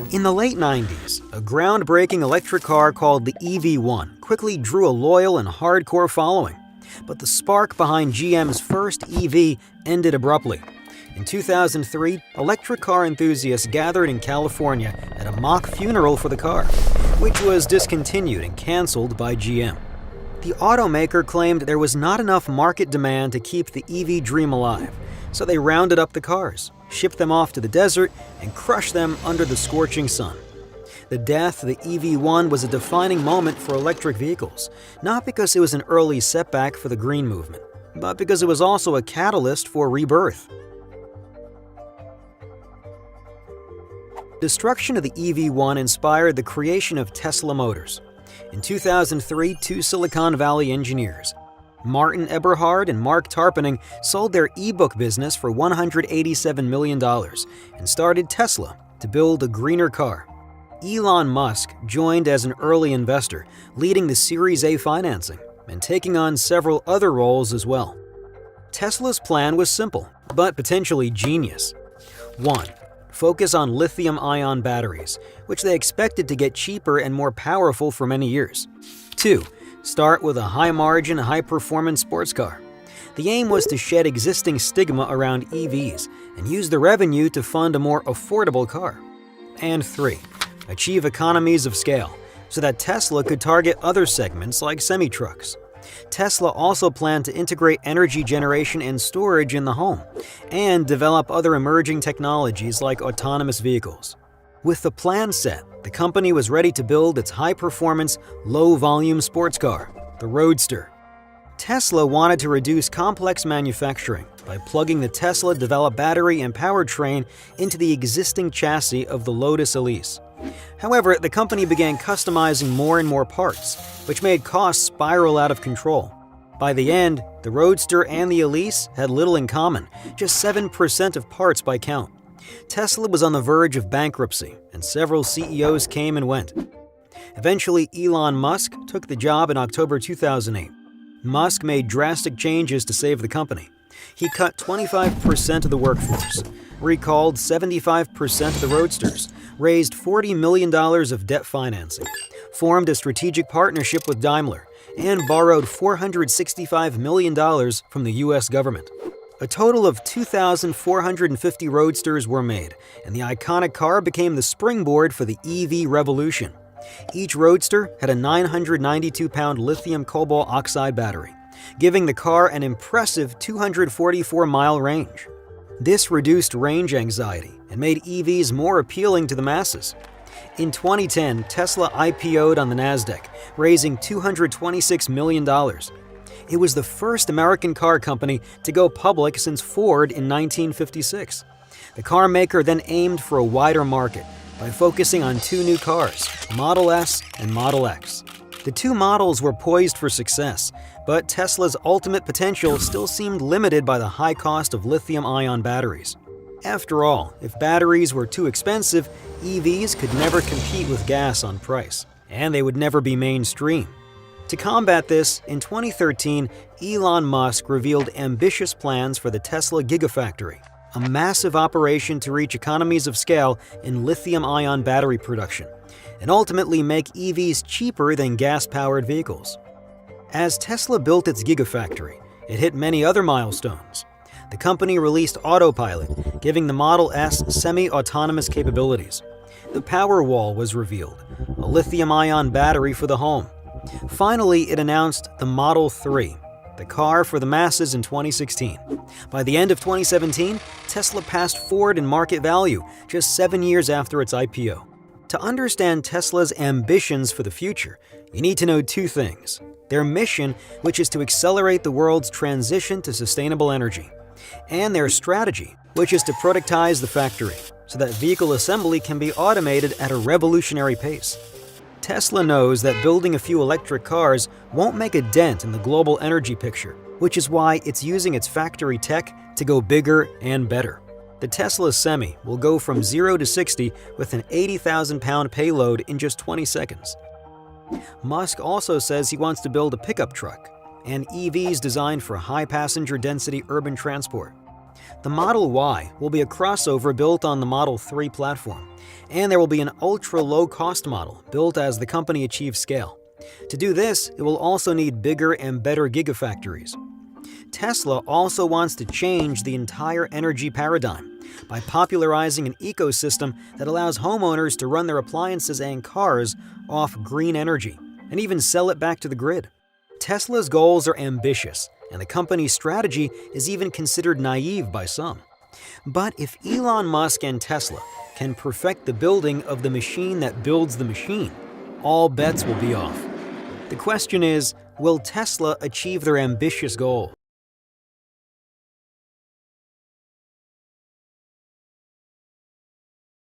In the late 90s, a groundbreaking electric car called the EV1 quickly drew a loyal and hardcore following. But the spark behind GM's first EV ended abruptly. In 2003, electric car enthusiasts gathered in California at a mock funeral for the car, which was discontinued and canceled by GM. The automaker claimed there was not enough market demand to keep the EV dream alive, so they rounded up the cars, shipped them off to the desert, and crushed them under the scorching sun. The death of the EV1 was a defining moment for electric vehicles, not because it was an early setback for the green movement, but because it was also a catalyst for rebirth. Destruction of the EV1 inspired the creation of Tesla Motors. In 2003, two Silicon Valley engineers, Martin Eberhard and Mark Tarpenning, sold their e-book business for $187 million and started Tesla to build a greener car. Elon Musk joined as an early investor, leading the Series A financing and taking on several other roles as well. Tesla's plan was simple, but potentially genius. 1. Focus on lithium-ion batteries, which they expected to get cheaper and more powerful for many years. 2. Start with a high-margin, high-performance sports car. The aim was to shed existing stigma around EVs and use the revenue to fund a more affordable car. And 3. Achieve economies of scale so that Tesla could target other segments like semi-trucks. Tesla also planned to integrate energy generation and storage in the home and develop other emerging technologies like autonomous vehicles. With the plan set, the company was ready to build its high-performance, low-volume sports car, the Roadster. Tesla wanted to reduce complex manufacturing by plugging the Tesla-developed battery and powertrain into the existing chassis of the Lotus Elise. However, the company began customizing more and more parts, which made costs spiral out of control. By the end, the Roadster and the Elise had little in common, just 7% of parts by count. Tesla was on the verge of bankruptcy, and several CEOs came and went. Eventually, Elon Musk took the job in October 2008. Musk made drastic changes to save the company. He cut 25% of the workforce, recalled 75% of the Roadsters, raised $40 million of debt financing, formed a strategic partnership with Daimler, and borrowed $465 million from the U.S. government. A total of 2,450 Roadsters were made, and the iconic car became the springboard for the EV revolution. Each Roadster had a 992-pound lithium cobalt oxide battery, giving the car an impressive 244-mile range. This reduced range anxiety and made EVs more appealing to the masses. In 2010, Tesla IPO'd on the Nasdaq, raising $226 million. It was the first American car company to go public since Ford in 1956. The car maker then aimed for a wider market by focusing on two new cars, Model S and Model X. The two models were poised for success, but Tesla's ultimate potential still seemed limited by the high cost of lithium-ion batteries. After all, if batteries were too expensive, EVs could never compete with gas on price, and they would never be mainstream. To combat this, in 2013, Elon Musk revealed ambitious plans for the Tesla Gigafactory, a massive operation to reach economies of scale in lithium-ion battery production, and ultimately make EVs cheaper than gas-powered vehicles. As Tesla built its Gigafactory, it hit many other milestones. The company released Autopilot, giving the Model S semi-autonomous capabilities. The Powerwall was revealed, a lithium-ion battery for the home. Finally, it announced the Model 3, the car for the masses in 2016. By the end of 2017, Tesla passed Ford in market value, just 7 years after its IPO. To understand Tesla's ambitions for the future, you need to know two things: their mission, which is to accelerate the world's transition to sustainable energy, and their strategy, which is to productize the factory so that vehicle assembly can be automated at a revolutionary pace. Tesla knows that building a few electric cars won't make a dent in the global energy picture, which is why it's using its factory tech to go bigger and better. The Tesla Semi will go from 0 to 60 with an 80,000-pound payload in just 20 seconds. Musk also says he wants to build a pickup truck and EVs designed for high passenger density urban transport. The Model Y will be a crossover built on the Model 3 platform, and there will be an ultra-low-cost model built as the company achieves scale. To do this, it will also need bigger and better gigafactories. Tesla also wants to change the entire energy paradigm by popularizing an ecosystem that allows homeowners to run their appliances and cars off green energy and even sell it back to the grid. Tesla's goals are ambitious, and the company's strategy is even considered naive by some. But if Elon Musk and Tesla can perfect the building of the machine that builds the machine, all bets will be off. The question is, will Tesla achieve their ambitious goal?